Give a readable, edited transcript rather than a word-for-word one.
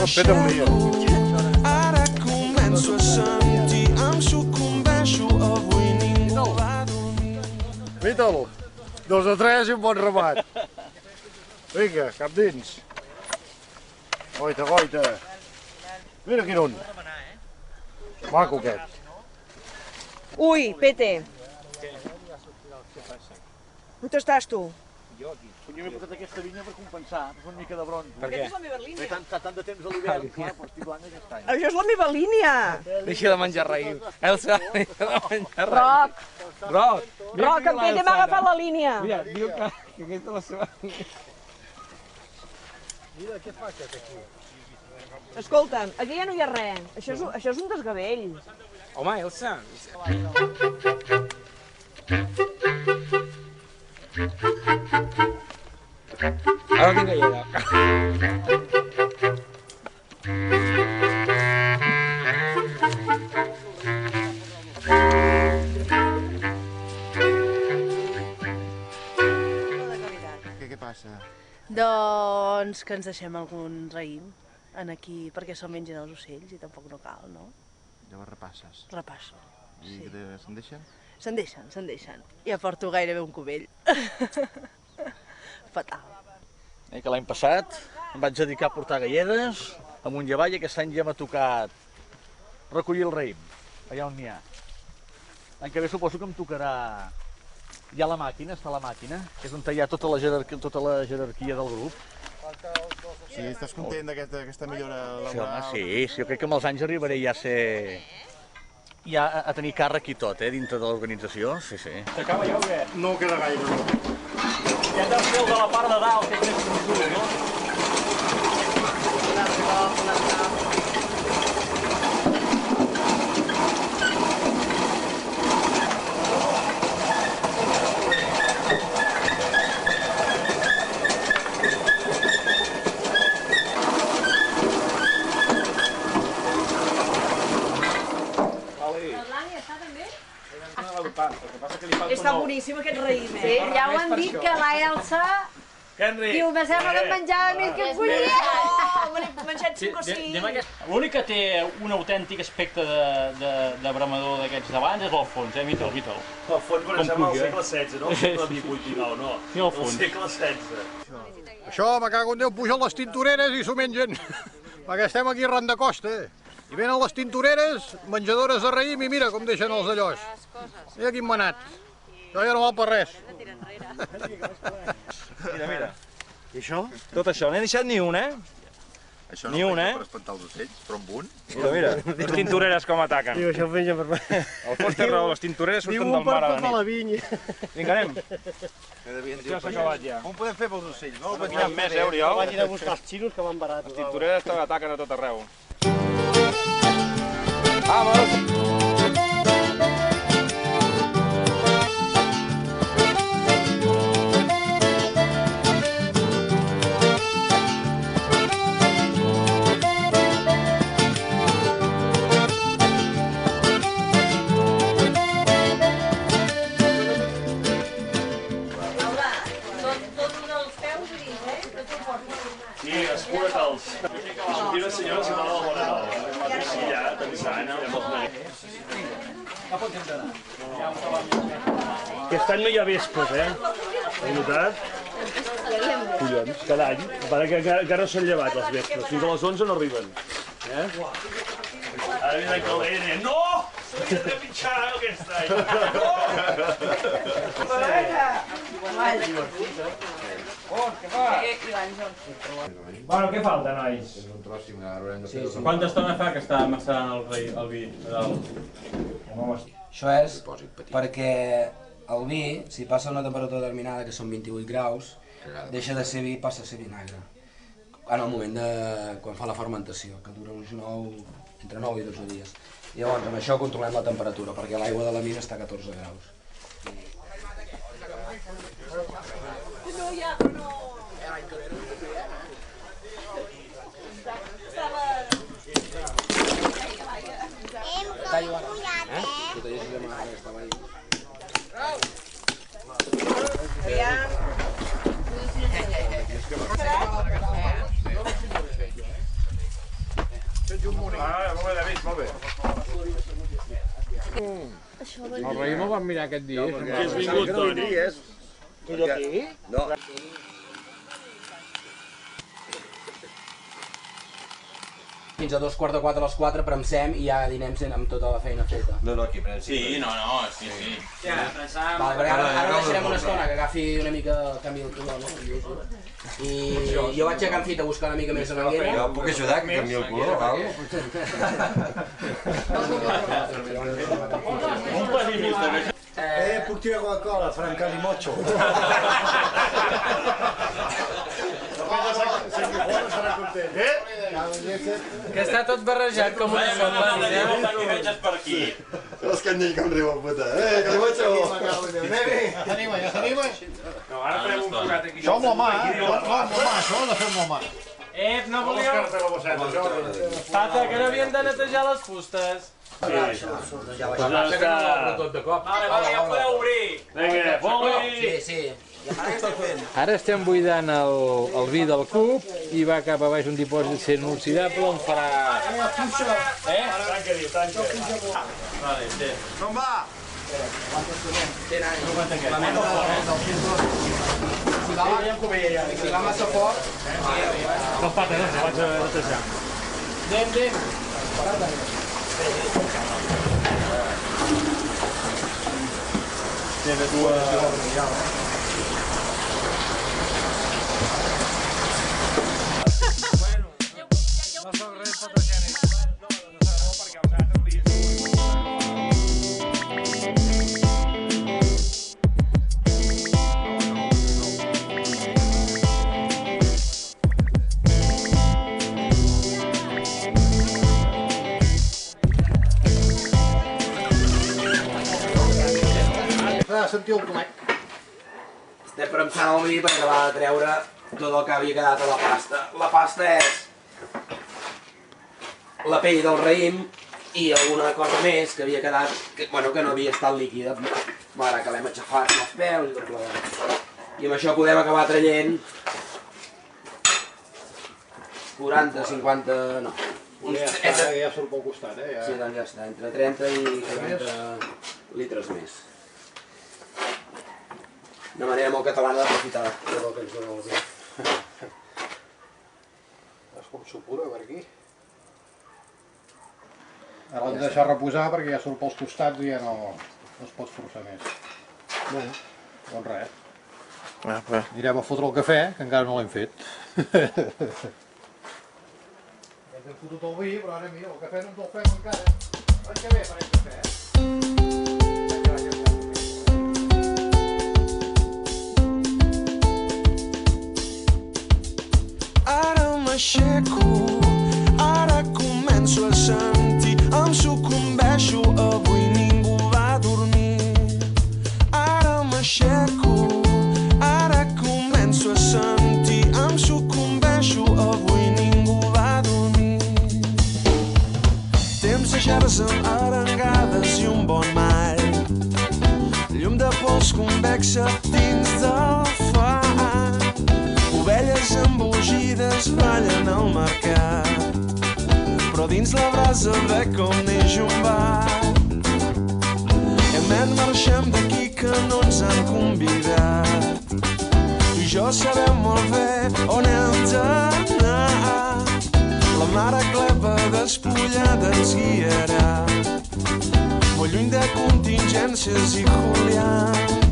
Respecte un dia. Ara començo a sentir, em sucumbeixo, avui ningú va dormir. Vítalo, 2 o 3 i un bon remat. Vinga, cap dins. Goita, goita. Mira quin un. Maco aquest. Ui, Pete. On estàs tu? Jo aquí. Jo m'he portat aquesta vinya per compensar, per una mica de bronze. Per què? Aquesta és la meva línia. Tant de temps a l'hivern, clar, per estic blanc aquest any. Això és la meva línia. Deixa de menjar raïm. Elsa, deixa de menjar raïm. Roc. Roc. Roc, en Pete m'ha agafat la línia. Mira, diu que aquesta és la seva línia. Mira, què fa aquest aquí? Escolta'm, aquí ja no hi ha res. Això és un desgavell. Home, Elsa. Ara tinc galleda. Què passa? Doncs que ens deixem algun raïm aquí perquè se'l mengen els ocells i tampoc no cal, no? Llavors repasses. Repasso. I se'n deixen? Se'n deixen. Ja porto gairebé un cubell. Fatal. Que l'any passat em vaig dedicar a portar galledes amunt i avall i aquest any ja m'ha tocat recollir el raïm, allà on n'hi ha. L'any que ve suposo que em tocarà... Hi ha la màquina, està la màquina, que és on hi ha tota la jerarquia del grup. Sí, estàs content d'aquesta millora Sí, laboral? home, sí, jo crec que amb els anys arribaré ja a ser... ja a tenir càrrec i tot, dintre de l'organització, sí, sí. S'acaba ja o què? No queda gaire, no. Ja has de fer el de la part de dalt, que és més conjunt, no? Està boníssim aquest raïm, eh? Sí, ja ho han dit que la Elsa diu, me sembla que em menjava més que collia. Oh, me n'he menjat 5 o 6. L'únic que té un autèntic aspecte de bramador d'aquests d'abans és el fons, Vital, Vital. El fons coneixem al segle XVI, no? El segle XVIII, no. Sí, el fons. El segle XVI. Això, me cago en Déu, pugen les tintoreres i s'ho mengen. Perquè estem aquí arran de costa, I venen les tintoreres, menjadores de raïm, i mira com deixen els allòs. Mira quin manat. Això ja no val per res. Mira, mira. I això? Tot això, n'he deixat ni un, Això Ni un, per espantar els ocells, però amb un. Mira, les tintoreres com ataquen. Diu, això ho penja per... El fons té raó, les tintoreres surten del mar a la nit. la vinya. Vinga, anem. Ja s'ha acabat ja. Com podem fer pels ocells, no? N'hi ha més, Oriol? Vagin a buscar els xinos que van barats. Les tintoreres també ataquen a tot arreu. Vamos! Sí, escura-te'ls. Sortir la senyora se t'ha de la bona sí, ja, pensant en els negres. Aquest any no hi ha vespes, Heu notat? Collons, cada any. A part que encara no s'han llevat les vespes. Fins a les 11 no arriben. Ara vindrà el Calder no! S'hauria de pitjar aquest any. Bueno, què falta, nois? Quanta estona fa que està amassant el vi? Això és perquè el vi, si passa a una temperatura determinada, que són 28 graus, deixa de ser vi i passa a ser vinagre. En el moment de quan fa la fermentació, que dura uns entre 9 i 12 dies. Llavors, amb això controlem la temperatura, perquè l'aigua de la mina està a 14 graus. vam mirar aquest dia. Qui has vingut, Toni? Tu aquí? No. Fins a 3:45 a les 4 premsem i ja dinem amb tota la feina feta. No, aquí premsem. Sí. Ja, premsem... Ara deixarem una estona que agafi una mica el canvi del color, no? I jo vaig a Can Fita a buscar una mica més de manguera. Jo puc ajudar que canvi el color, val? Un petit també. Puc tirar Coca-Cola, Franca Limocho. Que està tot barrejat com una sopa. No veges per aquí. Els que han dit com riu el puta. Calimocho! No, ara farem un forat aquí. Això amb la mà, això ho he de fer amb la mà. No volíeu... Tata, que no havien de netejar les fustes. Ja està. Vale, ja podeu obrir. Vinga, foli! Sí. Ara estem buidant el vi del cub i va cap a baix un dipòsit sent inoxidable on farà... Tanca, diu, tanca. Vale, sí. Com va? Si va massa fort... No pata, no, vaig a netejar. Anem. Sentiu el plec. Estem premsant el vi perquè va de treure tot el que havia quedat a la pasta. La pasta és la pell del raïm i alguna cosa més que havia quedat, que no havia estat líquida. Ara que l'hem aixafat amb els peus i tot plegat. I amb això podem acabar traient 40, 50, no. Ja surt pel costat, Sí, doncs ja està, entre 30 i 40 litres més. Una manera molt catalana d'aprofitar tot el que ens dona el vi. És com supura per aquí. Ara l'hem de deixar reposar perquè ja surt pels costats i ja no es pot forçar més. Doncs res. Anirem a fotre el cafè, que encara no l'hem fet. Hem fotut el vi, però ara mira, el cafè no ens el fem encara. L'any que ve farem cafè, Ara m'aixeco, ara començo a sentir, em sucumbeixo, avui ningú va dormir. Ara m'aixeco, ara començo a sentir, em sucumbeixo, avui ningú va dormir. Temps de gerres amb arengades i un bon mall, llum de pols convexa dins del fang. Ovelles embogides ballen al mercat, però dins la brasa ve com neix un bar. Hem marxem d'aquí que no ens han convidat. Tu i jo sabem molt bé on hem d'anar. La mare clepa despullada ens guiarà, molt lluny de contingències i Julián.